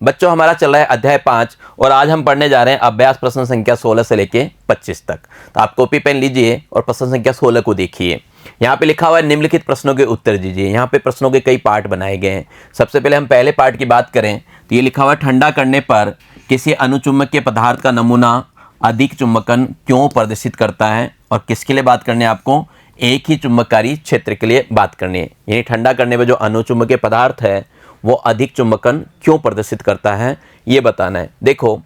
बच्चों हमारा चल रहा है अध्याय 5 और आज हम पढ़ने जा रहे हैं अभ्यास प्रश्न संख्या 16 से लेके 25 तक। तो आप कॉपी पेन लीजिए और प्रश्न संख्या 16 को देखिए। यहाँ पे लिखा हुआ है निम्नलिखित प्रश्नों के उत्तर दीजिए। यहाँ पे प्रश्नों के कई पार्ट बनाए गए हैं। सबसे पहले हम पहले पार्ट की बात करें तो ये लिखा हुआ है ठंडा करने पर किसी अनुचुंबकीय पदार्थ का नमूना अधिक चुंबकन क्यों प्रदर्शित करता है, और किसके लिए बात करनी है आपको, एक ही चुंबककारी क्षेत्र के लिए बात करनी है। यानी ठंडा करने पर जो अनुचुंबकीय पदार्थ है वो अधिक चुंबकन क्यों प्रदर्शित करता है ये बताना है। देखो,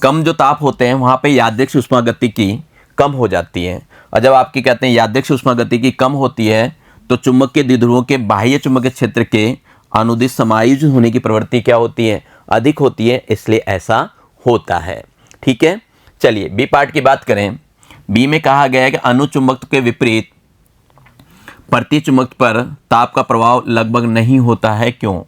कम जो ताप होते हैं वहाँ पे यादृच्छिक ऊष्मागतिकी कम हो जाती है, और जब आपकी कहते हैं यादृच्छिक ऊष्मागतिकी कम होती है तो चुंबकीय द्विध्रुवों के बाह्य चुंबकीय क्षेत्र के अनुदिश समायोजित होने की प्रवृत्ति क्या होती है, अधिक होती है, इसलिए ऐसा होता है। ठीक है, चलिए बी पार्ट की बात करें। बी में कहा गया है कि अनुचुंबकत्व के विपरीत प्रतिचुंबकत्व पर ताप का प्रभाव लगभग नहीं होता है, क्यों।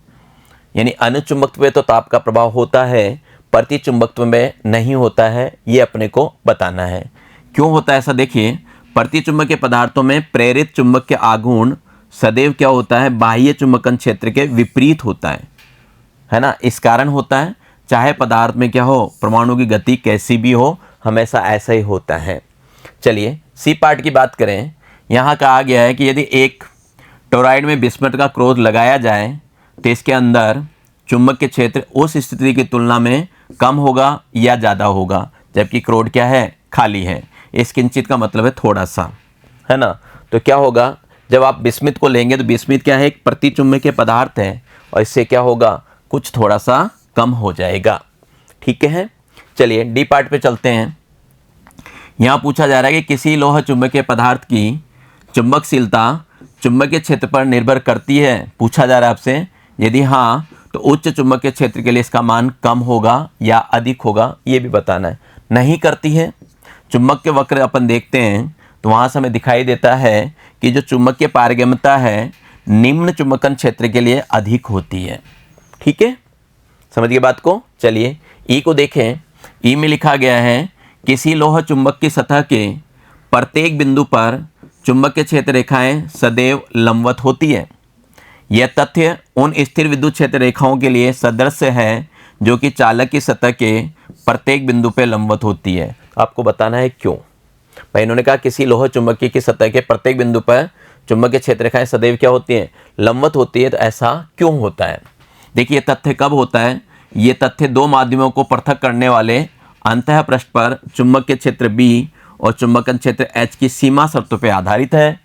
यानी अनुचुंबकत्व में तो ताप का प्रभाव होता है, प्रतिचुंबकत्व में नहीं होता है, ये अपने को बताना है। क्यों होता है ऐसा, देखिए प्रतिचुंबकीय पदार्थों में प्रेरित चुंबक के आघूर्ण सदैव क्या होता है, बाह्य चुंबकन क्षेत्र के विपरीत होता है ना। इस कारण होता है, चाहे पदार्थ में क्या हो, परमाणु की गति कैसी भी हो, हमेशा ऐसा ही होता है। चलिए सी पार्ट की बात करें। यहाँ कहा गया है कि यदि एक टोरॉइड में बिस्मथ का क्रोध लगाया जाए तो इसके अंदर चुंबक के क्षेत्र उस स्थिति की तुलना में कम होगा या ज़्यादा होगा, जबकि क्रोध क्या है, खाली है। इस किंचित का मतलब है थोड़ा सा, है ना। तो क्या होगा, जब आप बिस्मिथ को लेंगे तो बिस्मिथ क्या है, एक प्रतिचुंबकीय पदार्थ है, और इससे क्या होगा, कुछ थोड़ा सा कम हो जाएगा। ठीक है, चलिए डी पार्ट पे चलते हैं। यहाँ पूछा जा रहा है कि किसी लोह चुंबकीय पदार्थ की चुंबकशीलता चुंबकीय क्षेत्र पर निर्भर करती है, पूछा जा रहा है आपसे। यदि हाँ तो उच्च चुंबकीय क्षेत्र के लिए इसका मान कम होगा या अधिक होगा, ये भी बताना है। नहीं करती है। चुंबक के वक्र अपन देखते हैं तो वहाँ से हमें दिखाई देता है कि जो चुंबकीय पारगम्यता है निम्न चुंबकन क्षेत्र के लिए अधिक होती है। ठीक है, समझ गए बात को। चलिए ई को देखें। ई में लिखा गया है किसी लोह चुंबक की सतह के प्रत्येक बिंदु पर चुंबकीय क्षेत्र रेखाएं सदैव लंबवत होती है। यह तथ्य उन स्थिर विद्युत क्षेत्र रेखाओं के लिए सदृश्य है जो कि चालक की सतह के प्रत्येक बिंदु पर लंबवत होती है। आपको बताना है क्यों। भाई इन्होंने कहा किसी लोह चुंबकीय की सतह के प्रत्येक बिंदु पर चुंबकीय क्षेत्र रेखाएं सदैव क्या होती हैं, लंबवत होती है। तो ऐसा क्यों होता है, देखिए तथ्य कब होता है। ये तथ्य दो माध्यमों को पृथक करने वाले अंतः पृष्ठ पर चुंबकीय क्षेत्र B और चुंबकन क्षेत्र H की सीमा शर्तों पर आधारित है।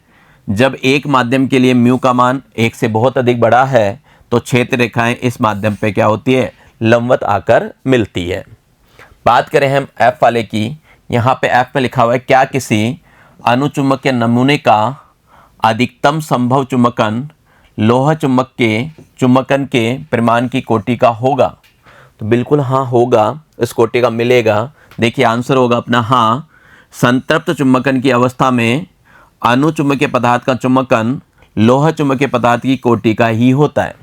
जब एक माध्यम के लिए म्यू का मान 1 से बहुत अधिक बड़ा है तो क्षेत्र रेखाएं इस माध्यम पे क्या होती है, लंबवत आकर मिलती है। बात करें हम F वाले की। यहाँ पे F पे लिखा हुआ है क्या किसी अनुचुंबक के नमूने का अधिकतम संभव चुंबकन लोह चुंबक के चुंबकन के परिमाण की कोटि का होगा। तो बिल्कुल हाँ होगा, इस कोटि का मिलेगा। देखिए आंसर होगा अपना हाँ। संतृप्त चुंबकन की अवस्था में अनुचुंबकीय पदार्थ का चुंबकन लोह चुंबकीय पदार्थ की कोटि का ही होता है।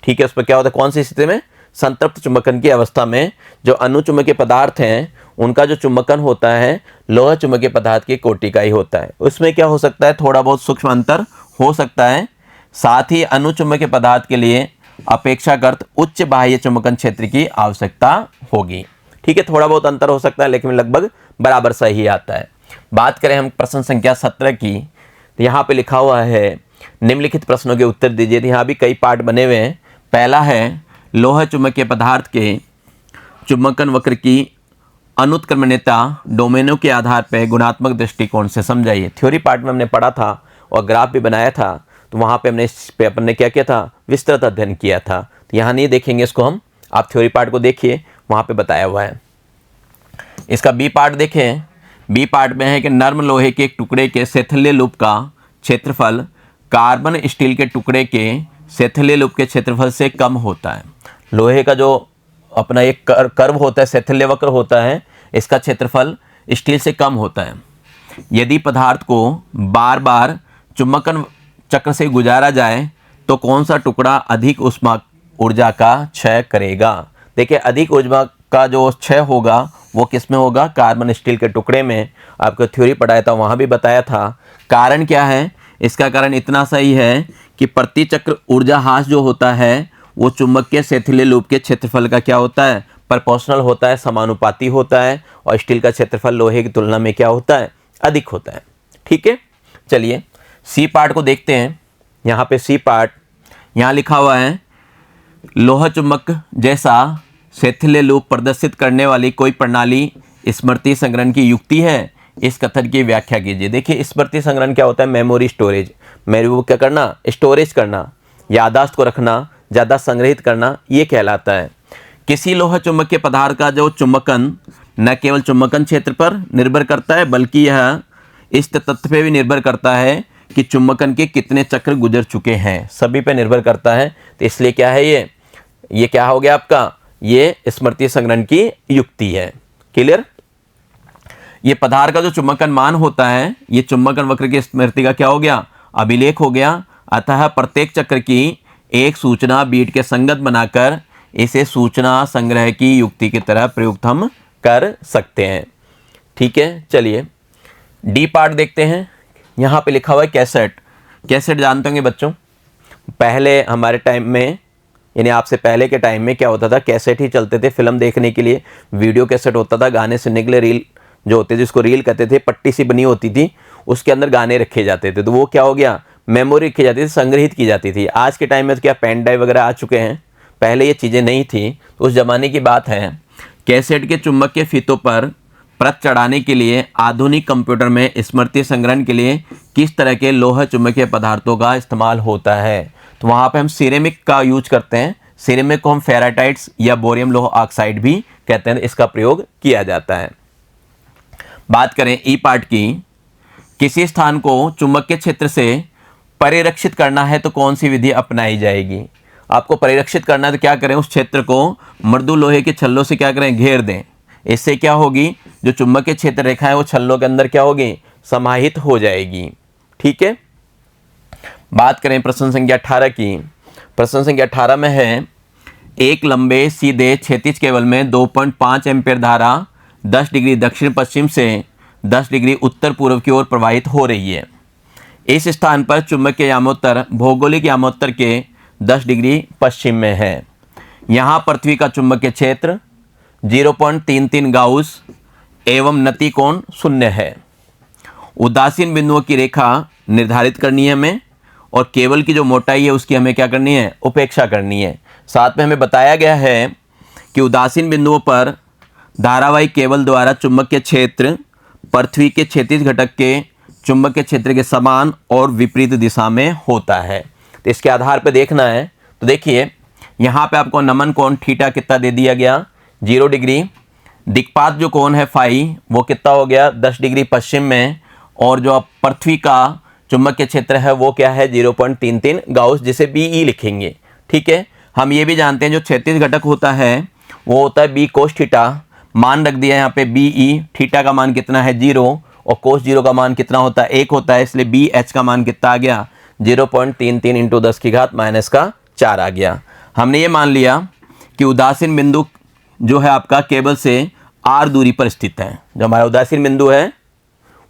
ठीक है, उस पर क्या होता है, कौन सी स्थिति में, संतृप्त चुंबकन की अवस्था में जो अनुचुंबकीय पदार्थ हैं उनका जो चुंबकन होता है लोह चुंबकीय पदार्थ की कोटि का ही होता है। उसमें क्या हो सकता है, थोड़ा बहुत सूक्ष्म अंतर हो सकता है। साथ ही अनुचुंबकीय पदार्थ के लिए अपेक्षाकृत उच्च बाह्य चुंबकन क्षेत्र की आवश्यकता होगी। ठीक है, थोड़ा बहुत अंतर हो सकता है लेकिन लगभग बराबर सा ही आता है। बात करें हम प्रश्न संख्या 17 की, तो यहाँ पे लिखा हुआ है निम्नलिखित प्रश्नों के उत्तर दीजिए। तो यहाँ भी कई पार्ट बने हुए हैं। पहला है लोह चुंबकीय पदार्थ के चुंबकन वक्र की अनुत्क्रमणीयता डोमेनों के आधार पर गुणात्मक दृष्टिकोण से समझाइए। थ्योरी पार्ट में हमने पढ़ा था और ग्राफ भी बनाया था, तो वहाँ पे अपन ने क्या किया था, विस्तृत अध्ययन किया था। तो यहाँ नहीं देखेंगे इसको हम, आप थ्योरी पार्ट को देखिए, वहाँ पे बताया हुआ है। इसका बी पार्ट देखें। बी पार्ट में है कि नर्म लोहे के एक टुकड़े के शैथिल्य लूप का क्षेत्रफल कार्बन स्टील के टुकड़े के शैथिल्य लूप के क्षेत्रफल से कम होता है। लोहे का जो अपना एक कर्व होता है, शैथिल्य वक्र होता है, इसका क्षेत्रफल स्टील से कम होता है। यदि पदार्थ को बार बार चुंबकन चक्र से गुजारा जाए तो कौन सा टुकड़ा अधिक ऊर्जा का क्षय करेगा। देखिए अधिक ऊर्जा का जो क्षय होगा वो किस में होगा, कार्बन स्टील के टुकड़े में। आपको थ्योरी पढ़ाया था, वहाँ भी बताया था। कारण क्या है, इसका कारण इतना सही है कि प्रति चक्र ऊर्जा ह्रास जो होता है वो चुंबकीय सेथिले लूप के क्षेत्रफल का क्या होता है, प्रोपोर्शनल होता है, समानुपाती होता है। और स्टील का क्षेत्रफल लोहे की तुलना में क्या होता है, अधिक होता है। ठीक है, चलिए सी पार्ट को देखते हैं। यहाँ पे सी पार्ट, यहाँ लिखा हुआ है लोहा चुंबक जैसा सेथिले लूप प्रदर्शित करने वाली कोई प्रणाली स्मृति संग्रहण की युक्ति है, इस कथन की व्याख्या कीजिए। देखिए स्मृति संग्रहण क्या होता है, मेमोरी स्टोरेज, मेमोरी क्या करना, स्टोरेज करना, याददाश्त को रखना, ज़्यादा संग्रहित करना, ये कहलाता है। किसी लोहा चुंबकीय पदार्थ का जो चुंबकन न केवल चुंबकन क्षेत्र पर निर्भर करता है बल्कि यह इस तथ्य पे भी निर्भर करता है कि चुंबकन के कितने चक्र गुजर चुके हैं, सभी पे निर्भर करता है। तो इसलिए क्या है, ये क्या हो गया आपका, ये स्मृति संग्रहण की युक्ति है। क्लियर। ये पदार्थ का जो चुंबकन मान होता है, ये चुंबकन वक्र की स्मृति का क्या हो गया, अभिलेख हो गया। अतः प्रत्येक चक्र की एक सूचना बीट के संगत बनाकर इसे सूचना संग्रह की युक्ति की तरह प्रयुक्त हम कर सकते हैं। ठीक है, चलिए डी पार्ट देखते हैं। यहाँ पे लिखा हुआ है कैसेट। कैसेट जानते होंगे बच्चों, पहले हमारे टाइम में, यानी आपसे पहले के टाइम में क्या होता था, कैसेट ही चलते थे फिल्म देखने के लिए। वीडियो कैसेट होता था, गाने सुनने के लिए रील जो होते थे, जिसको रील कहते थे, पट्टी सी बनी होती थी, उसके अंदर गाने रखे जाते थे। तो वो क्या हो गया, मेमोरी रखी जाती थी, संग्रहित की जाती थी। आज के टाइम में तो क्या पेन ड्राइव वगैरह आ चुके हैं, पहले ये चीज़ें नहीं थी। तो उस ज़माने की बात है। कैसेट के चुंबक के फीतों पर प्रत चढ़ाने के लिए आधुनिक कंप्यूटर में स्मृति संग्रहण के लिए किस तरह के लोहा चुंबकीय पदार्थों का इस्तेमाल होता है। तो वहाँ पे हम सिरेमिक का यूज करते हैं। सिरेमिक को हम फेराटाइट्स या बोरियम लोह ऑक्साइड भी कहते हैं, इसका प्रयोग किया जाता है। बात करें ई पार्ट की, किसी स्थान को चुंबकीय क्षेत्र से परिरक्षित करना है तो कौन सी विधि अपनाई जाएगी। आपको परिरक्षित करना है तो क्या करें, उस क्षेत्र को मृदु लोहे के छल्लों से क्या करें, घेर दें। इससे क्या होगी, जो चुंबकीय क्षेत्र रेखा है वो छल्लों के अंदर क्या होगी, समाहित हो जाएगी। ठीक है। बात करें प्रश्न संख्या 18 की। प्रश्न संख्या 18 में है, एक लंबे सीधे क्षैतिज केबल में 2.5 एम्पीयर धारा 10 डिग्री दक्षिण पश्चिम से 10 डिग्री उत्तर पूर्व की ओर प्रवाहित हो रही है। इस स्थान पर चुंबकीय यामोत्तर भौगोलिक यामोत्तर के 10 डिग्री पश्चिम में है। यहाँ पृथ्वी का चुंबकीय क्षेत्र 0.33 गाउस एवं नति कोण 0 है। उदासीन बिंदुओं की रेखा निर्धारित करनी है हमें, और केबल की जो मोटाई है उसकी हमें क्या करनी है, उपेक्षा करनी है। साथ में हमें बताया गया है कि उदासीन बिंदुओं पर धारावाही केबल द्वारा चुंबकीय क्षेत्र पृथ्वी के क्षैतिज घटक के चुंबकीय क्षेत्र के समान और विपरीत दिशा में होता है। तो इसके आधार पर देखना है। तो देखिए यहाँ पे आपको नमन कोण थीटा कितना दे दिया गया, 0 डिग्री। दिक्पात जो कोण है फाई, वो कितना हो गया, 10 डिग्री पश्चिम में। और जो पृथ्वी का चुंबकीय क्षेत्र है वो क्या है, 0.33 गाउस, जिसे BE लिखेंगे। ठीक है। हम ये भी जानते हैं जो क्षैतिज घटक होता है वो होता है B कोस थीटा। मान रख दिया यहाँ पे BE, थीटा का मान कितना है 0, और कोस 0 का मान कितना होता है 1 होता है, इसलिए BH का मान कितना आ गया 0.33 इंटू 10 की घात -4 आ गया। हमने ये मान लिया कि उदासीन बिंदु जो है आपका केबल से R दूरी पर स्थित है। जो हमारा उदासीन बिंदु है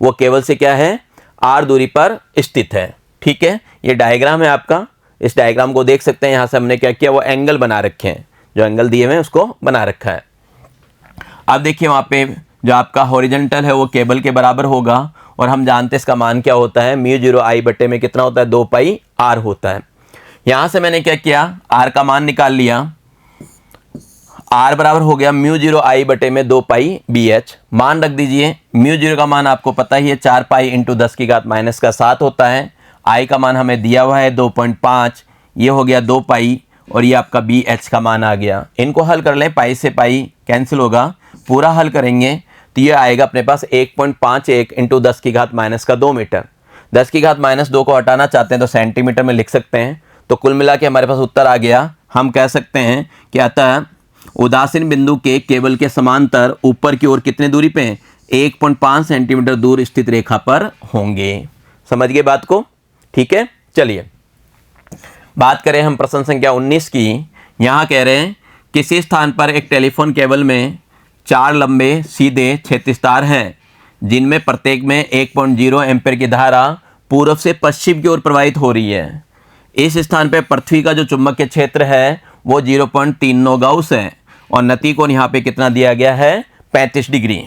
वो केबल से क्या है, R दूरी पर स्थित है। ठीक है। ये डायग्राम है आपका, इस डायग्राम को देख सकते हैं। यहाँ से हमने क्या किया, वो एंगल बना रखे हैं, जो एंगल दिए हुए हैं उसको बना रखा है। अब देखिए वहाँ पे जो आपका हॉरिजॉन्टल है वो केबल के बराबर होगा, और हम जानते हैं इसका मान क्या होता है, μ0I बटे में कितना होता है, 2 पाई R होता है। यहाँ से मैंने क्या किया, R का मान निकाल लिया। R बराबर हो गया μ0I बटे में 2 पाई BH। मान रख दीजिए, μ0 का मान आपको पता ही है 4 पाई इंटू 10 की घात -7 होता है। I का मान हमें दिया हुआ है 2.5, ये हो गया 2 पाई, और ये आपका BH का मान आ गया। इनको हल कर लें, पाई से पाई कैंसिल होगा, पूरा हल करेंगे तो ये आएगा अपने पास 1.51 इंटू 10 की घात -2 मीटर। 10 की घात -2 को हटाना चाहते हैं तो सेंटीमीटर में लिख सकते हैं। तो कुल मिला के हमारे पास उत्तर आ गया। हम कह सकते हैं कि अतः उदासीन बिंदु के केबल के समांतर ऊपर की ओर कितने दूरी पे, 1.5 सेंटीमीटर दूर स्थित रेखा पर होंगे। समझ गए बात को। ठीक है। चलिए बात करें हम प्रश्न संख्या 19 की। यहाँ कह रहे हैं किसी स्थान पर एक टेलीफोन केबल में 4 लंबे सीधे क्षैतिज तार हैं, जिनमें प्रत्येक में 1.0 एम्पीयर की धारा पूर्व से पश्चिम की ओर प्रवाहित हो रही है। इस स्थान पर पृथ्वी का जो चुंबकीय क्षेत्र है वो 0.39 गाउस है और नति कोण यहाँ पे कितना दिया गया है 35 डिग्री।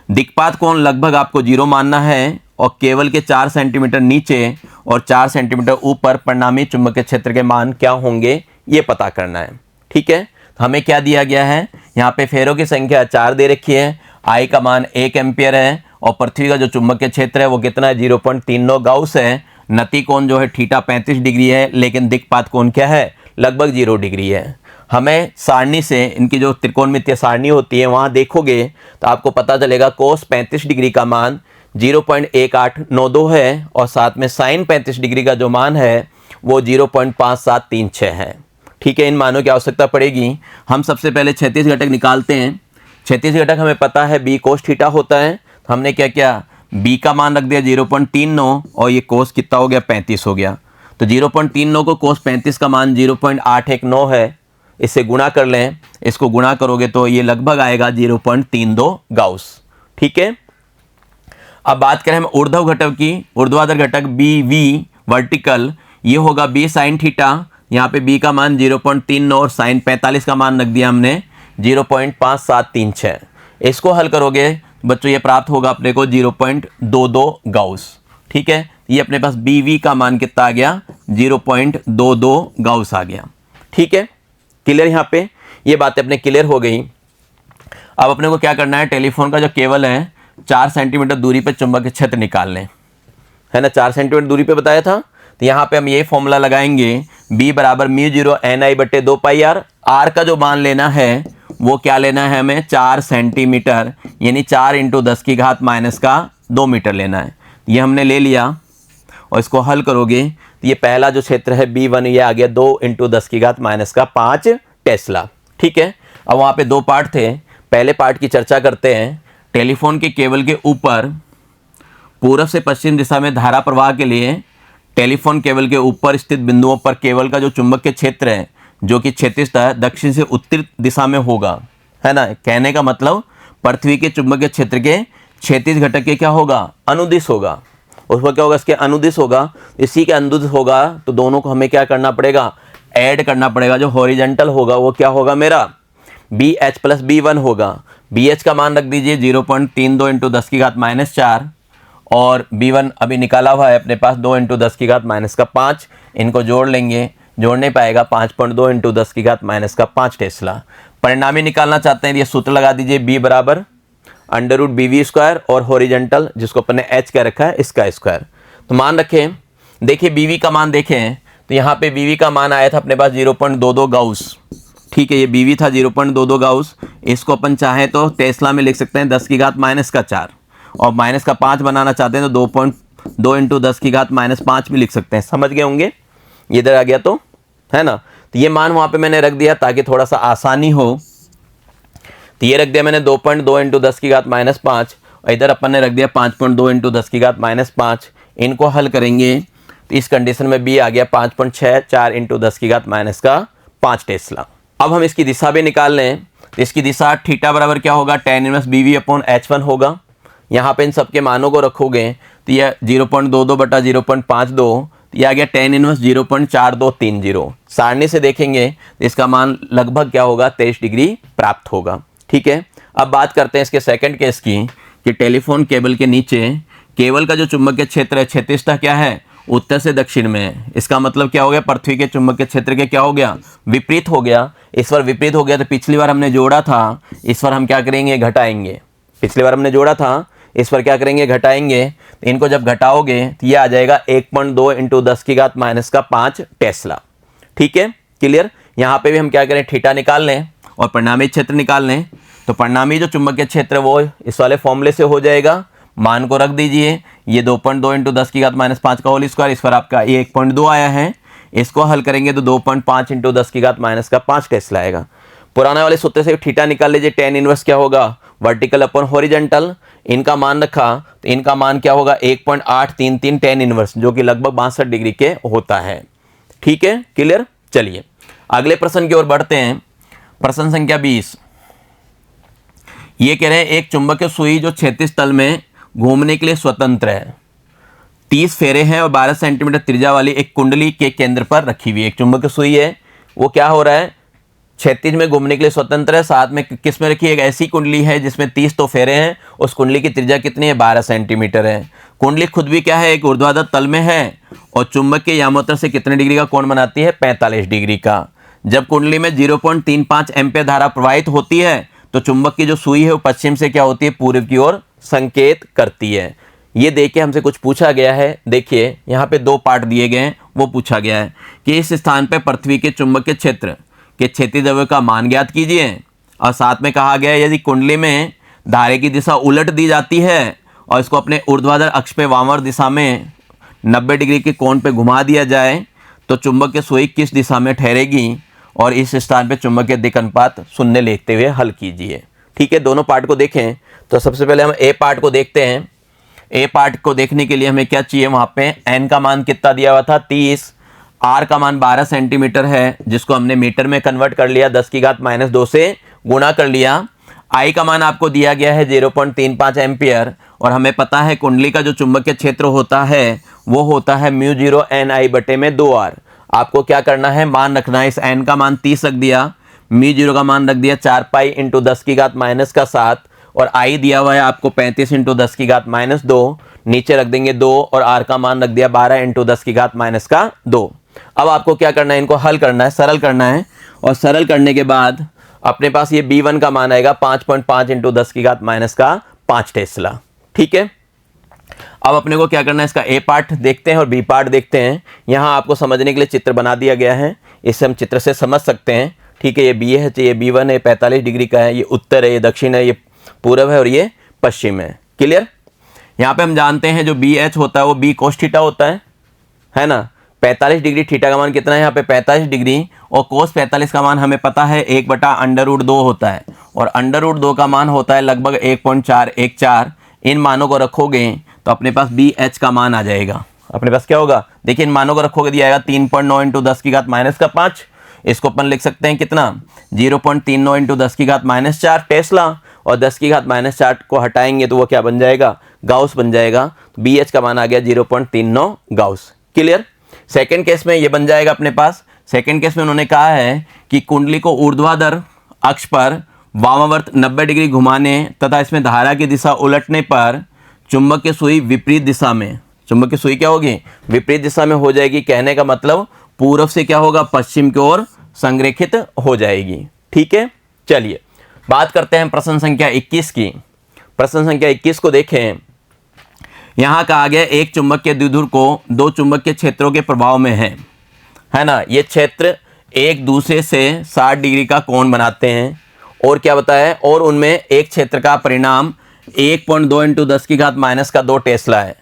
दिक्पात कोण लगभग आपको 0 मानना है और केवल के 4 सेंटीमीटर नीचे और 4 सेंटीमीटर ऊपर परिणामी चुंबकीय क्षेत्र के मान क्या होंगे ये पता करना है। ठीक है, तो हमें क्या दिया गया है, यहाँ पे फेरों की संख्या 4 दे रखी है, आई का मान 1 एम्पियर है और पृथ्वी का जो चुंबकीय क्षेत्र है वो कितना है 0.39 गाउस है। नति कोण जो है थीटा 35 डिग्री है, लेकिन दिक्पात कोण क्या है लगभग 0 डिग्री है। हमें सारणी से इनकी जो त्रिकोणमितीय सारणी होती है वहाँ देखोगे तो आपको पता चलेगा कोस 35 डिग्री का मान 0.1892 है और साथ में साइन 35 डिग्री का जो मान है वो 0.5736 है। ठीक है, इन मानों की आवश्यकता पड़ेगी। हम सबसे पहले क्षैतिज घटक निकालते हैं। क्षैतिज घटक हमें पता है बी कोस थीटा होता है, तो हमने क्या किया, बी का मान रख दिया 0.39 और ये कोस कितना हो गया 35 हो गया। तो 0.39 को कोस 35 का मान 0.819 है, इससे गुणा कर लें, इसको गुणा करोगे तो ये लगभग आएगा 0.32 गाउस। ठीक है, अब बात करें हम ऊर्ध्व घटक की, ऊर्ध्वाधर घटक बी वी वर्टिकल, ये होगा बी साइन थीटा। यहाँ पे बी का मान 0.39 और साइन 45 का मान रख दिया हमने 0.5736। इसको हल करोगे बच्चों ये प्राप्त होगा अपने को 0.22 गाउस। ठीक है, ये अपने पास बी वी का मान कितना आ गया 0.22 गाउस आ गया। ठीक है, क्लियर, यहाँ पे ये बातें अपने क्लियर हो गई। अब अपने को क्या करना है, टेलीफोन का जो केबल है 4 सेंटीमीटर दूरी पे चुंबकीय क्षेत्र निकाल लें, है ना, 4 सेंटीमीटर दूरी पे बताया था। तो यहाँ पे हम ये फॉर्मूला लगाएंगे B बराबर μ0 NI बटे 2 पाई R। R का जो मान लेना है वो क्या लेना है हमें 4 सेंटीमीटर, यानी 4 × 10⁻² मीटर लेना है। ये हमने ले लिया और इसको हल करोगे तो ये पहला जो क्षेत्र है B1 ये आ गया 2 × 10⁻5 टेस्ला। ठीक है, अब वहाँ पे 2 पार्ट थे, पहले पार्ट की चर्चा करते हैं। टेलीफोन के केबल के ऊपर पूर्व से पश्चिम दिशा में धारा प्रवाह के लिए टेलीफोन केबल के ऊपर स्थित बिंदुओं पर केबल का जो चुंबकीय क्षेत्र है जो कि क्षैतिजतः दक्षिण से उत्तर दिशा में होगा, है ना। कहने का मतलब पृथ्वी के चुंबकीय क्षेत्र के क्षैतिज घटक के क्या होगा अनुदिश होगा, उसको क्या होगा इसके अनुदिश होगा। इसी के अनुदिश होगा तो दोनों को हमें क्या करना पड़ेगा ऐड करना पड़ेगा। जो हॉरिजेंटल होगा वो क्या होगा मेरा BH + B1 होगा। BH का मान रख दीजिए 0.32 × 10⁻⁴ और B1 अभी निकाला हुआ है अपने पास 2 × 10⁻⁵। इनको जोड़ लेंगे, जोड़ नहीं पाएगा 5.2 × 10⁻⁵ टेस्ला। परिणामी निकालना चाहते हैं ये सूत्र लगा दीजिए B बराबर √BV² और हॉरिजेंटल जिसको अपन ने H क्या रखा है इसका स्क्वायर। तो मान रखें, देखिए BV का मान देखें तो यहाँ पे BV का मान आया था अपने पास 0.22 गाउस। ठीक है, ये BV था 0.22 गाउस। इसको अपन चाहें तो टेस्ला में लिख सकते हैं 10⁻⁴ और माइनस का 5 बनाना चाहते हैं तो 2.2 × 10⁻⁵ भी लिख सकते हैं। समझ गए होंगे, ये इधर आ गया तो, है ना। तो ये मान वहाँ पे मैंने रख दिया ताकि थोड़ा सा आसानी हो। तो ये रख दिया मैंने 2.2 × 10⁻⁵ और इधर अपन ने रख दिया 5.2 × 10⁻⁵। इनको हल करेंगे तो इस कंडीशन में B आ गया 5.64 × 10⁻⁵ टेस्ला। अब हम इसकी दिशा भी निकाल लें तो इसकी दिशा थीटा बराबर क्या होगा tan 1 BV/H1 होगा। यहाँ पे इन सबके मानों को रखोगे तो यह 0.22 बटा 0.52 तो यह आ गया tan 1 0.4230। सारणी से देखेंगे तो इसका मान लगभग क्या होगा 23 डिग्री प्राप्त होगा। ठीक है, अब बात करते हैं इसके सेकंड केस की कि टेलीफोन केबल के नीचे केबल का जो चुंबकीय क्षेत्र है क्षैतिजतः क्या है उत्तर से दक्षिण में है। इसका मतलब क्या हो गया पृथ्वी के चुंबकीय क्षेत्र के क्या हो गया विपरीत हो गया। इस बार विपरीत हो गया तो पिछली बार हमने जोड़ा था, इस बार हम क्या करेंगे घटाएंगे। पिछली बार हमने जोड़ा था, इस पर क्या करेंगे घटाएंगे। तो इनको जब घटाओगे तो ये आ जाएगा 1.2 × 10⁻⁵ टेस्ला। ठीक है, क्लियर। यहाँ पे भी हम क्या करें थीटा निकाल लें और परिणामी क्षेत्र निकाल लें। तो परिणामी जो चुंबकीय क्षेत्र वो इस वाले फॉर्मूले से हो जाएगा। मान को रख दीजिए, ये 2.2 × 10⁻⁵ का होल स्क्वायर, इस पर आपका ये 1.2 आया है। इसको हल करेंगे तो 2.5 × 10⁻⁵ टेस्ला आएगा। पुराने वाले सूत्र से थीटा निकाल लीजिए, tan 1 क्या होगा वर्टिकल/हॉरिजेंटल। इनका मान रखा तो इनका मान क्या होगा 1.833 tan 1 जो कि लगभग 62 डिग्री के होता है। ठीक है, क्लियर। चलिए अगले प्रश्न की ओर बढ़ते हैं। प्रश्न संख्या 20 ये कह रहे हैं एक चुंबकीय सुई जो क्षैतिज तल में घूमने के लिए स्वतंत्र है, 30 फेरे हैं और 12 सेंटीमीटर त्रिज्या वाली एक कुंडली के केंद्र पर रखी हुई है। एक चुंबकीय सुई है वो क्या हो रहा है, क्षैतिज में घूमने के लिए स्वतंत्र है। साथ में किस में रखी, एक ऐसी कुंडली है जिसमें 30 तो फेरे हैं, उस कुंडली की त्रिज्या कितनी है, 12 सेंटीमीटर है। कुंडली खुद भी क्या है, एक ऊर्ध्वाधर तल में है और चुंबक के यामोत्तर से कितने डिग्री का कोण बनाती है, 45 डिग्री का। जब कुंडली में 0.35 एम्पीयर धारा प्रवाहित होती है तो चुंबक की जो सुई है वो पश्चिम से क्या होती है, पूर्व की ओर संकेत करती है। ये देखिए हमसे कुछ पूछा गया है, देखिए यहाँ पे 2 पार्ट दिए गए हैं, वो पूछा गया है कि इस स्थान पे पृथ्वी के चुंबकीय क्षेत्र के क्षैतिज अवयव का मान ज्ञात कीजिए। और साथ में कहा गया है यदि कुंडली में धारे की दिशा उलट दी जाती है और इसको अपने ऊर्ध्वाधर अक्ष पे वामावर्त दिशा में 90 डिग्री के कोण पे घुमा दिया जाए तो चुंबकीय सुई किस दिशा में ठहरेगी, और इस स्थान पे चुंबकीय दिक् अनुपात शून्य लिखते हुए हल कीजिए। ठीक है, दोनों पार्ट को देखें तो सबसे पहले हम ए पार्ट को देखते हैं। ए पार्ट को देखने के लिए हमें क्या चाहिए, वहां पे एन का मान कितना दिया हुआ था, 30, आर का मान 12 सेंटीमीटर है जिसको हमने मीटर में कन्वर्ट कर लिया, 10⁻⁻2 से गुणा कर लिया। आई का मान आपको दिया गया है 0.35 एम्पियर, और हमें पता है कुंडली का जो चुंबकीय क्षेत्र होता है वो होता है μ0 NI बटे में 2R। आपको क्या करना है, मान रखना है, इस n का मान 30 रख दिया, μ0 का मान रख दिया 4 पाई इंटू 10⁻⁻7, और I दिया हुआ है आपको 35 इंटू 10⁻², नीचे रख देंगे 2, और R का मान रख दिया 12 इंटू 10⁻²। अब आपको क्या करना है, इनको हल करना है, सरल करना है, और सरल करने के बाद अपने पास ये B1 का मान आएगा 5.5 इंटू 10⁻5 टेस्ला। ठीक है, अब अपने को क्या करना है, इसका ए पार्ट देखते हैं और बी पार्ट देखते हैं। यहाँ आपको समझने के लिए चित्र बना दिया गया है, इससे हम चित्र से समझ सकते हैं। ठीक है, ये बी है, ये B1 है, 45 डिग्री का है, ये उत्तर है, ये दक्षिण है, ये पूर्व है और ये पश्चिम है। क्लियर। यहाँ पे हम जानते हैं जो BH होता है वो B cos थीटा होता है ना। 45 डिग्री थीटा का मान कितना है, यहाँ पे 45 डिग्री, और कोस 45 का मान हमें पता है 1/√2 होता है, और √2 का मान होता है लगभग 1.414। इन मानों को रखोगे तो अपने पास BH का मान आ जाएगा। अपने पास क्या होगा, देखिए इन मानों को रखोगे दिया आएगा 3.9 इंटू 10⁻5। इसको अपन लिख सकते हैं कितना, 0.39 इंटू 10⁻4 टेस्ला, और 10⁻4 को हटाएंगे तो वो क्या बन जाएगा, गाउस बन जाएगा। BH का मान आ गया 0.39 गाउस। क्लियर। सेकेंड केस में ये बन जाएगा अपने पास। सेकेंड केस में उन्होंने कहा है कि कुंडली को ऊर्ध्वाधर अक्ष पर वामावर्त 90 डिग्री घुमाने तथा इसमें धारा की दिशा उलटने पर चुंबकीय सुई विपरीत दिशा में, चुंबकीय सुई क्या होगी, विपरीत दिशा में हो जाएगी। कहने का मतलब पूर्व से क्या होगा, पश्चिम की ओर संरेखित हो जाएगी। ठीक है, चलिए बात करते हैं प्रश्न संख्या 21 की। प्रश्न संख्या 21 को देखें। यहां कहा गया एक चुंबकीय द्विध्रुव को 2 चुंबकीय क्षेत्रों के प्रभाव में है ना। ये क्षेत्र एक दूसरे से 60 डिग्री का कोण बनाते हैं, और क्या बताया है, और उनमें एक क्षेत्र का परिणाम 1.2 इंटू 10⁻2 टेस्ला है।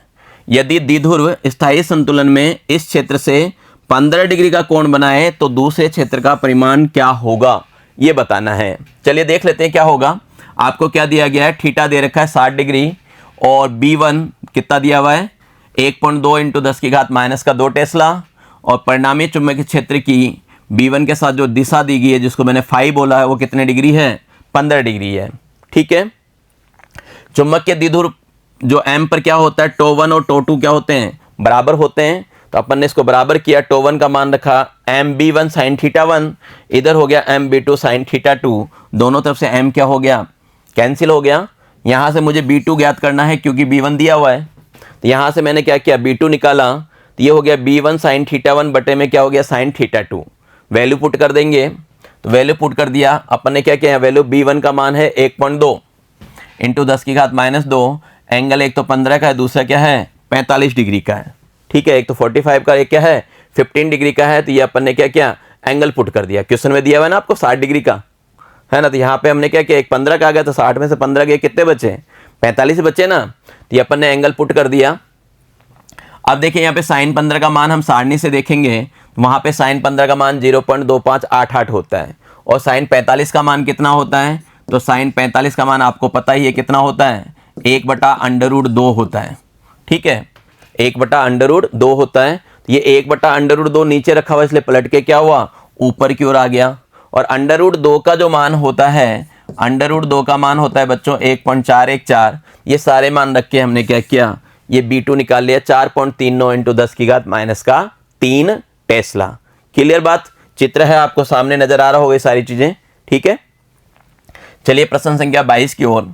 यदि द्विध्रुव स्थायी संतुलन में इस क्षेत्र से 15 डिग्री का कोण बनाए तो दूसरे क्षेत्र का परिमाण क्या होगा, ये बताना है। चलिए देख लेते हैं क्या होगा। आपको क्या दिया गया है, थीटा दे रखा है 60 डिग्री, और B1 कितना दिया हुआ है, 1.2 इंटू 10⁻2 टेस्ला, और परिणामी चुंबकीय क्षेत्र की B1 के साथ जो दिशा दी गई है जिसको मैंने फाई बोला है वो कितने डिग्री है, 15 डिग्री है। ठीक है, चुंबकीय द्विध्रुव जो M पर क्या होता है, τ1 और τ2 क्या होते हैं, बराबर होते हैं। तो अपन ने इसको बराबर किया, τ1 का मान रखा MB1 sin θ1, इधर हो गया MB2 sin θ2, दोनों तरफ से M क्या हो गया, कैंसिल हो गया। यहाँ से मुझे B2 ज्ञात करना है क्योंकि B1 दिया हुआ है, तो यहाँ से मैंने क्या किया, B2 निकाला, तो ये हो गया B1 sin θ1 बटे में क्या हो गया, sin θ2। वैल्यू पुट कर देंगे, तो वैल्यू पुट कर दिया। अपन ने क्या किया, वैल्यू B1 का मान है 1.2 इंटू 10⁻2, एंगल एक तो 15 का है, दूसरा क्या है 45 डिग्री का है। ठीक है, एक तो 45 का, एक क्या है 15 डिग्री का है। तो ये अपन ने क्या किया, एंगल पुट कर दिया। क्वेश्चन में दिया हुआ है ना आपको 60 डिग्री का, है ना। तो यहाँ पे हमने क्या किया, एक 15 का आ गया, तो 60 में से 15 गए, कितने बचे, 45 बचे ना। तो ये अपन ने एंगल पुट कर दिया। अब देखिए यहाँ पे साइन 15 का मान हम सारणी से देखेंगे, वहाँ पे साइन 15 का मान 0.2588 होता है, और साइन 45 का मान कितना होता है, तो साइन 45 का मान आपको पता ही है कितना होता है, 1/√2 होता है। ठीक है, 1/√2 होता है। तो ये 1/√2 नीचे रखा हुआ, इसलिए पलट के क्या हुआ, ऊपर की ओर आ गया। और √2 का जो मान होता है, √2 का मान होता है बच्चों 1.414। ये सारे मान रख के हमने क्या किया, ये B2 निकाल लिया, 4.39 इंटू 10⁻³ टेस्ला। क्लियर बात। चित्र है आपको सामने नजर आ रहा होगा ये सारी चीजें, ठीक है। चलिए प्रश्न संख्या 22 की ओर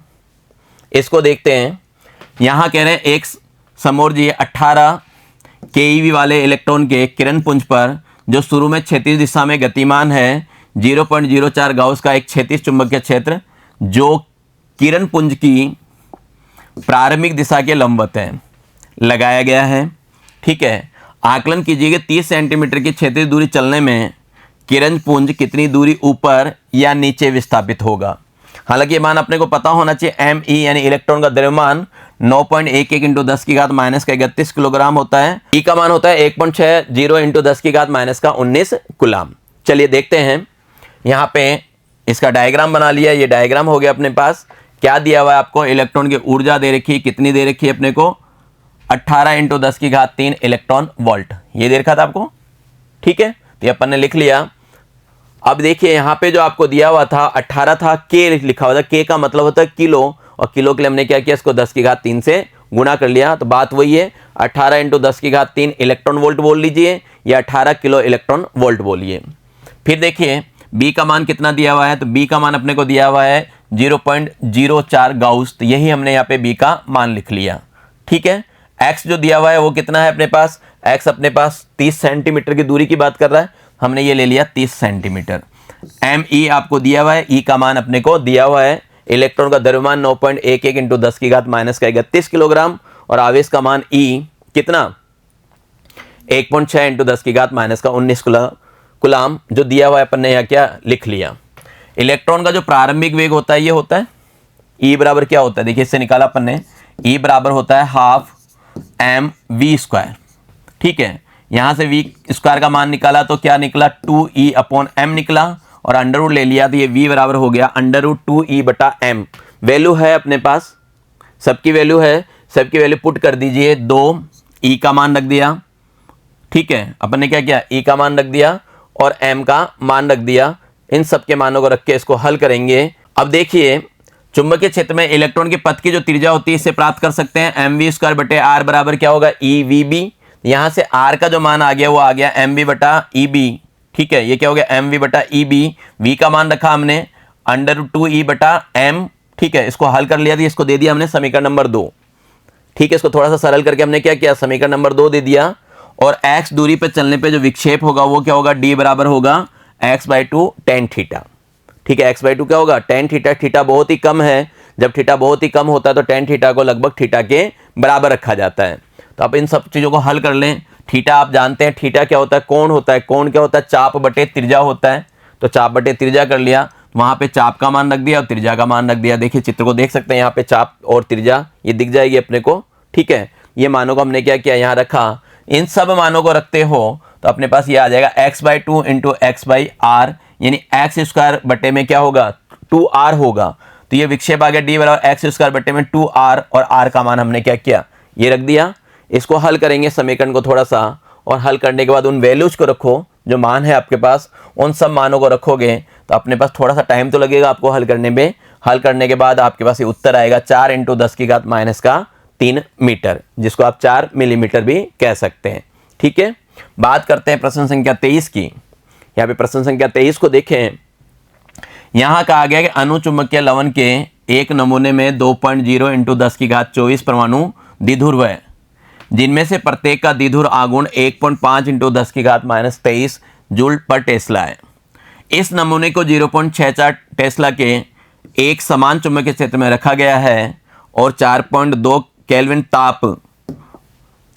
इसको देखते हैं। यहां कह रहे हैं एक समोर्जीय 18 केईवी वाले इलेक्ट्रॉन के किरण पुंज पर जो शुरू में क्षैतिज दिशा में गतिमान है 0.04 गाउस का एक क्षैतिज चुंबकीय क्षेत्र जो किरण पुंज की प्रारंभिक दिशा के लंबवत है लगाया गया है, ठीक है। आकलन कीजिए 30 सेंटीमीटर की क्षैतिज दूरी चलने में किरण पुंज कितनी दूरी ऊपर या नीचे विस्थापित होगा। हालांकि ये मान अपने को पता होना चाहिए, एम ई यानी इलेक्ट्रॉन का द्रव्यमान 9.11 इंटू 10 की घात माइनस का 31 किलोग्राम होता है। ई का मान होता है 1.60 इंटू 10 की घात माइनस का 19 कूलाम। चलिए देखते हैं, यहाँ पे इसका डायग्राम बना लिया। ये डायग्राम हो गया अपने पास। क्या दिया हुआ है आपको, इलेक्ट्रॉन की ऊर्जा दे रखी है, कितनी दे रखी है अपने को 18 इंटू 10 की घात 3 इलेक्ट्रॉन वोल्ट, ये दे रखा था आपको, ठीक है। तो अपन ने लिख लिया। अब देखिए यहाँ पे जो आपको दिया हुआ था 18 था, के लिखा हुआ था, के का मतलब होता है किलो, और किलो के लिए हमने क्या किया, इसको 10 की घात 3 से गुणा कर लिया। तो बात वही है, 18 इंटू 10 की घात 3 इलेक्ट्रॉन वोल्ट बोल लीजिए या 18 किलो इलेक्ट्रॉन वोल्ट बोलिए। फिर देखिए बी का मान कितना दिया हुआ है, तो बी का मान अपने को दिया हुआ है 0.04 गाउस, तो यही हमने यहाँ पे बी का मान लिख लिया, ठीक है। एक्स जो दिया हुआ है वो कितना है अपने पास, एक्स अपने पास 30 सेंटीमीटर की दूरी की बात कर रहा है, हमने ये ले लिया 30 सेंटीमीटर। एम ई आपको दिया हुआ है, ई का मान अपने को दिया हुआ है, इलेक्ट्रॉन का द्रव्यमान 9.11 इंटू 10 की घात माइनस का 31 किलोग्राम, और आवेश का मान ई कितना 1.6 इंटू 10 की घात माइनस का 19 कूलाम जो दिया हुआ है अपन ने यहाँ क्या लिख लिया। इलेक्ट्रॉन का जो प्रारंभिक वेग होता है ये होता है ई बराबर क्या होता है, देखिए इससे निकाला अपन ने, ई बराबर होता है हाफ एम वी स्क्वायर, ठीक है। यहां से वी स्क्वायर का मान निकाला तो क्या निकला 2e अपॉन एम निकला, और अंडर रूट ले लिया तो ये v बराबर हो गया अंडर रूट 2e बटा एम। वैल्यू है अपने पास, सबकी वैल्यू है, सबकी वैल्यू पुट कर दीजिए। 2e का मान रख दिया, ठीक है, अपन ने क्या किया e का मान रख दिया और m का मान रख दिया। इन सब के मानों को रख के इसको हल करेंगे। अब देखिए चुंबकीय क्षेत्र में इलेक्ट्रॉन की पथ की जो त्रिज्या होती है इससे प्राप्त कर सकते हैं एम वी स्क्वायर बटे आर बराबर क्या होगा ई वी बी। यहां से आर का जो मान आ गया वो आ गया एम वी बटा ई बी, ठीक है, ये क्या हो गया एम वी बटा ई बी। वी का मान रखा हमने अंडर 2e बटा एम, ठीक है, इसको हल कर लिया था, इसको दे दिया हमने समीकरण नंबर 2, ठीक है। इसको थोड़ा सा सरल करके हमने क्या किया, समीकरण नंबर 2 दे दिया। और x दूरी पे चलने पे जो विक्षेप होगा वो क्या होगा, d बराबर होगा x/2 tan थीटा, ठीक है। x/2 क्या होगा tan थीटा, थीटा बहुत ही कम है, जब थीटा बहुत ही कम होता है तो tan थीटा को लगभग थीटा के बराबर रखा जाता है। तो आप इन सब चीज़ों को हल कर लें। थीटा आप जानते हैं, थीटा क्या होता है, कोण होता है, कोण क्या होता है चाप बटे त्रिज्या होता है, तो चाप बटे त्रिज्या कर लिया, वहाँ पे चाप का मान रख दिया और त्रिज्या का मान रख दिया। देखिए चित्र को देख सकते हैं, यहाँ पे चाप और त्रिज्या ये दिख जाएगी अपने को, ठीक है। ये मानों को हमने क्या किया यहाँ रखा, इन सब मानों को रखते हो तो अपने पास ये आ जाएगा x/2 इंटू x/r, यानी एक्स स्क्वायर बटे में क्या होगा 2r होगा। तो ये विक्षेप आ गया d बराबर एक्स स्क्वायर बटे में 2r, और r का मान हमने क्या किया ये रख दिया। इसको हल करेंगे समीकरण को थोड़ा सा, और हल करने के बाद उन वैल्यूज को रखो जो मान है आपके पास, उन सब मानों को रखोगे तो अपने पास थोड़ा सा टाइम तो लगेगा आपको हल करने में। हल करने के बाद आपके पास ये उत्तर आएगा 4 इंटू 10 की घात माइनस का 3 मीटर, जिसको आप 4 मिलीमीटर भी कह सकते हैं, ठीक है। बात करते हैं प्रश्न संख्या 23 की। यहाँ पे प्रश्न संख्या 23 को देखें। यहाँ कहा गया कि अनुचुंबकीय लवण के एक नमूने में 2.0 इंटू 10 की घात 24 परमाणु द्विध्रुव है, जिनमें से प्रत्येक का द्विध्रुव आघूर्ण 1.5 इंटू 10 की घात माइनस 23 जूल पर टेस्ला है। इस नमूने को 0.64 टेस्ला के एक समान चुंबकीय क्षेत्र में रखा गया है और 4.2 केल्विन ताप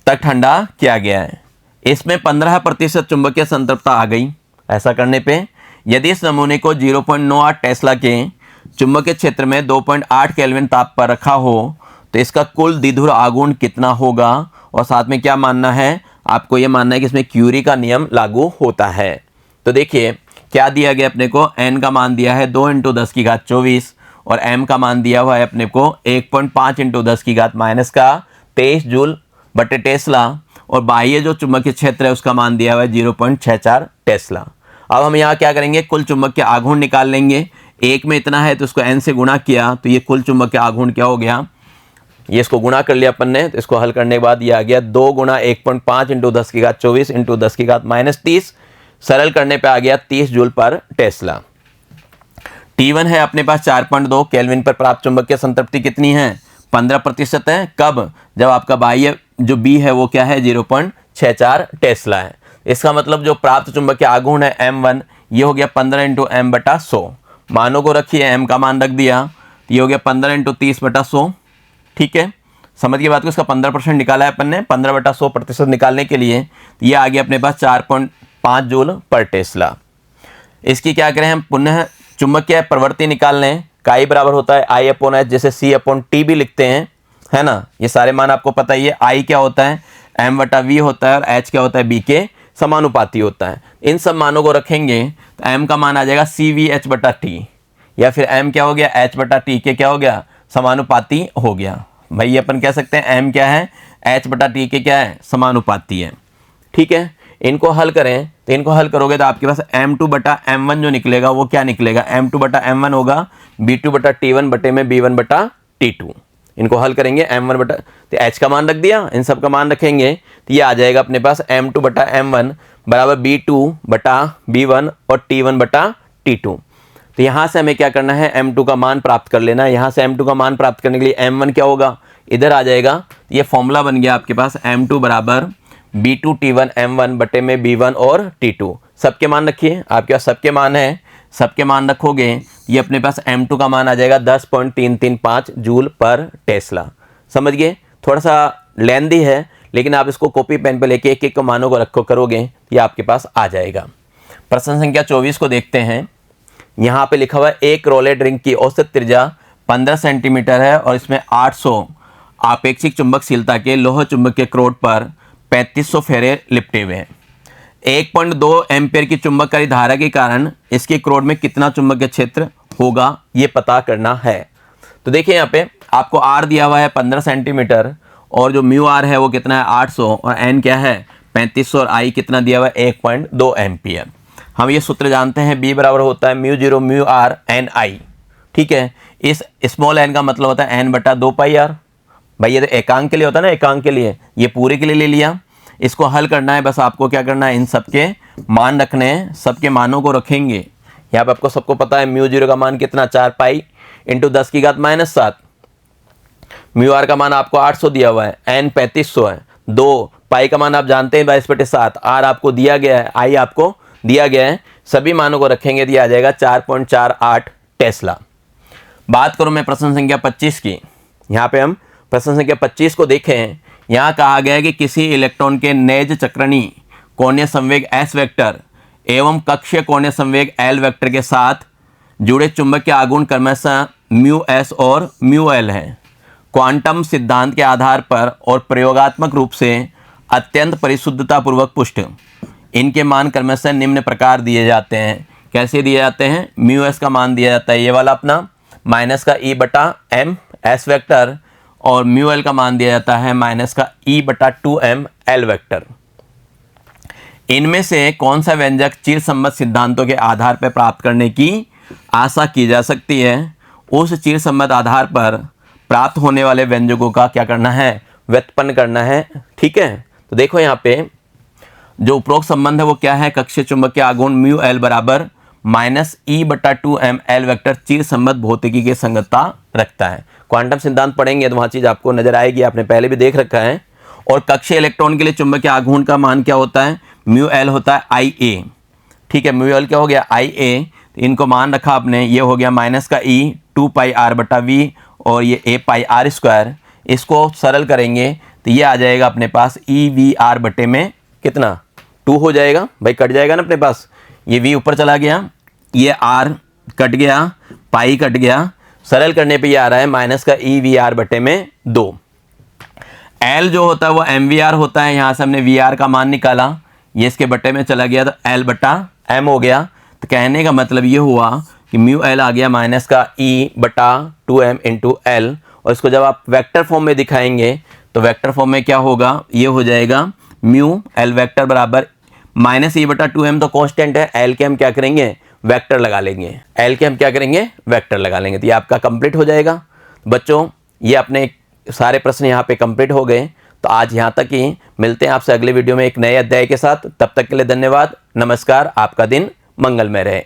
तक ठंडा किया गया है। इसमें 15% चुंबकीय संतृप्तता आ गई। ऐसा करने पे यदि इस नमूने को 0.98 टेस्ला के चुंबकीय क्षेत्र में 2.8 केल्विन ताप पर रखा हो तो इसका कुल द्विध्रुव आघूर्ण कितना होगा, और साथ में क्या मानना है आपको, ये मानना है कि इसमें क्यूरी का नियम लागू होता है। तो देखिए क्या दिया गया अपने को, n का मान दिया है 2 इंटू 10 की घात 24 और m का मान दिया हुआ है अपने को 1.5 इंटू 10 की घात माइनस का 23 जूल बटे टेस्ला, और बाह्य जो चुंबकीय क्षेत्र है उसका मान दिया हुआ है 0.64 टेस्ला। अब हम यहाँ क्या करेंगे, कुल चुंबकीय आघूर्ण निकाल लेंगे। एक में इतना है तो इसको n से गुणा किया तो ये कुल चुंबकीय आघूर्ण क्या हो गया, ये इसको गुणा कर लिया अपन ने, तो इसको हल करने के बाद ये आ गया 2 गुणा 1.5 इंटू 10 की घात 24 इंटू 10 की घात माइनस 30, सरल करने पे आ गया 30 जूल पर टेस्ला। T1 है अपने पास 4.2 केल्विन पर प्राप्त चुंबकीय संतृप्ति कितनी है? 15% है। कब? जब आपका बाह्य जो B है वो क्या है? 0.64 टेस्ला है। इसका मतलब जो प्राप्त चुंबकीय आघूर्ण है M1, ये हो गया 15 × M/100। मानों को रखिए, M का मान रख दिया, ये हो गया 15 × 30/100। ठीक है, समझ की बात को। इसका 15% निकाला है अपन ने, 15/100% निकालने के लिए ये आ गया अपने पास 4.5 जूल पर टेस्ला। इसकी क्या करें हम, पुनः चुंबकीय प्रवृत्ति निकाल लें। काई बराबर होता है I/H, जैसे C/T भी लिखते हैं, है ना। ये सारे मान आपको पता ही है। I क्या होता है? M/V होता है, और H क्या होता है? B के समानुपाती होता है। इन सब मानों को रखेंगे तो M का मान आ जाएगा CVH/T, या फिर M क्या हो गया? H/T के क्या हो गया? समानुपाती हो गया। भाई ये अपन कह सकते हैं M क्या है? H/T के क्या है? समानुपाती है। ठीक है, इनको हल करें तो इनको हल करोगे तो आपके पास M2/M1 जो निकलेगा वो क्या निकलेगा? M2/M1 होगा B2/T1 बटे में B1/T2। इनको हल करेंगे तो H का मान रख दिया, इन सब का मान रखेंगे तो ये आ जाएगा अपने पास M2/M1 बराबर B2/B1 और T1/T2। तो यहाँ से हमें क्या करना है? M2 का मान प्राप्त कर लेना है। यहाँ से M2 का मान प्राप्त करने के लिए M1 क्या होगा? इधर आ जाएगा। ये फॉर्मूला बन गया आपके पास M2 बराबर B2 T1 M1 बटे में B1 और T2। सबके मान रखिए, आपके पास सबके मान है, सबके मान रखोगे ये अपने पास M2 का मान आ जाएगा 10.335 जूल पर टेस्ला। समझ गए? थोड़ा सा लेंदी है, लेकिन आप इसको कॉपी पेन पे लेके एक एक मानों को रखो करोगे ये आपके पास आ जाएगा। प्रश्न संख्या 24 को देखते हैं। यहाँ पे लिखा हुआ है एक रोलेट रिंग की औसत त्रिज्या 15 सेंटीमीटर है और इसमें 800 आपेक्षिक चुंबकशीलता के लोह चुंबकीय क्रोड पर 3500 फेरे लिपटे हुए हैं। 1.2 एम्पियर की चुंबककारी धारा के कारण इसके क्रोड में कितना चुंबकीय क्षेत्र होगा ये पता करना है। तो देखिए यहाँ पे आपको आर दिया हुआ है 15 सेंटीमीटर, और जो म्यू आर है वो कितना है? 800, और एन क्या है? 3500, और आई कितना दिया हुआ है? 1.2 एम्पियर। हम ये सूत्र जानते हैं, बी बराबर होता है μ0 म्यू आर एन आई। ठीक है, इस स्मॉल एन का मतलब होता है n/2πr। भाई ये तो एकांक के लिए होता है ना, एकांक के लिए, ये पूरे के लिए ले लिया। इसको हल करना है, बस आपको क्या करना है? इन सबके मान रखने हैं, सबके मानों को रखेंगे। यहाँ पे आपको सबको पता है μ0 का मान कितना? 4π × 10⁻⁷। म्यू आर का मान आपको 800 दिया हुआ है, n 3500 है, 2 पाई का मान आप जानते हैं 22/7, आर आपको दिया गया है, आई आपको दिया गया है। सभी मानों को रखेंगे तो आ जाएगा 4.48 टेस्ला। बात करूं मैं प्रश्न संख्या 25 की। यहाँ पे हम प्रश्न संख्या 25 को देखें। यहाँ कहा गया है कि किसी इलेक्ट्रॉन के नेज चक्रणीय कोणीय संवेग s वेक्टर एवं कक्षीय कोणीय संवेग l वेक्टर के साथ जुड़े चुंबक के आघूर्ण क्रमशः μs और μl है। क्वांटम सिद्धांत के आधार पर और प्रयोगात्मक रूप से अत्यंत परिशुद्धतापूर्वक पुष्ट इनके मान क्रमशः निम्न प्रकार दिए जाते हैं। कैसे दिए जाते हैं? μs का मान दिया जाता है ये वाला अपना माइनस का E/m s वेक्टर, और μl का मान दिया जाता है माइनस का E/2m l वेक्टर। इनमें से कौन सा व्यंजक चिर सम्मत सिद्धांतों के आधार पर प्राप्त करने की आशा की जा सकती है? उस चिर सम्मत आधार पर प्राप्त होने वाले व्यंजकों का क्या करना है? व्युत्पन्न करना है। ठीक है, तो देखो यहाँ पे जो उपरोक्त संबंध है वो क्या है? कक्षीय चुंबकीय आघूर्ण μl बराबर -E/2m l वेक्टर चिर सम्मत भौतिकी की संगतता रखता है। क्वांटम सिद्धांत पढ़ेंगे तो वहाँ चीज़ आपको नजर आएगी, आपने पहले भी देख रखा है। और कक्षीय इलेक्ट्रॉन के लिए चुंबकीय आघूर्ण का मान क्या होता है? μl होता है IA। ठीक है, μl क्या हो गया? IA। इनको मान रखा आपने, ये हो गया माइनस का E 2πr/v और ये a πr²। इसको सरल करेंगे तो ये आ जाएगा अपने पास EVR बटे में कितना? 2 हो जाएगा। भाई कट जाएगा ना अपने पास, ये v ऊपर चला गया, ये r कट गया, पाई कट गया। सरल करने पे ये आ रहा है माइनस का EVR बटे में 2। L जो होता है वो MVR होता है। यहाँ से हमने VR का मान निकाला, ये इसके बटे में चला गया तो L/m हो गया। तो कहने का मतलब ये हुआ कि μl आ गया माइनस का E/2m × L, और इसको जब आप वेक्टर फॉर्म में दिखाएंगे तो वेक्टर फॉर्म में क्या होगा? ये हो जाएगा μl वेक्टर बराबर -E/2m तो कांस्टेंट है, L के हम क्या करेंगे? वेक्टर लगा लेंगे। L के हम क्या करेंगे? वेक्टर लगा लेंगे। तो ये आपका कंप्लीट हो जाएगा। बच्चों ये अपने सारे प्रश्न यहाँ पे कंप्लीट हो गए। तो आज यहाँ तक ही, मिलते हैं आपसे अगले वीडियो में एक नए अध्याय के साथ। तब तक के लिए धन्यवाद, नमस्कार, आपका दिन मंगलमय रहे।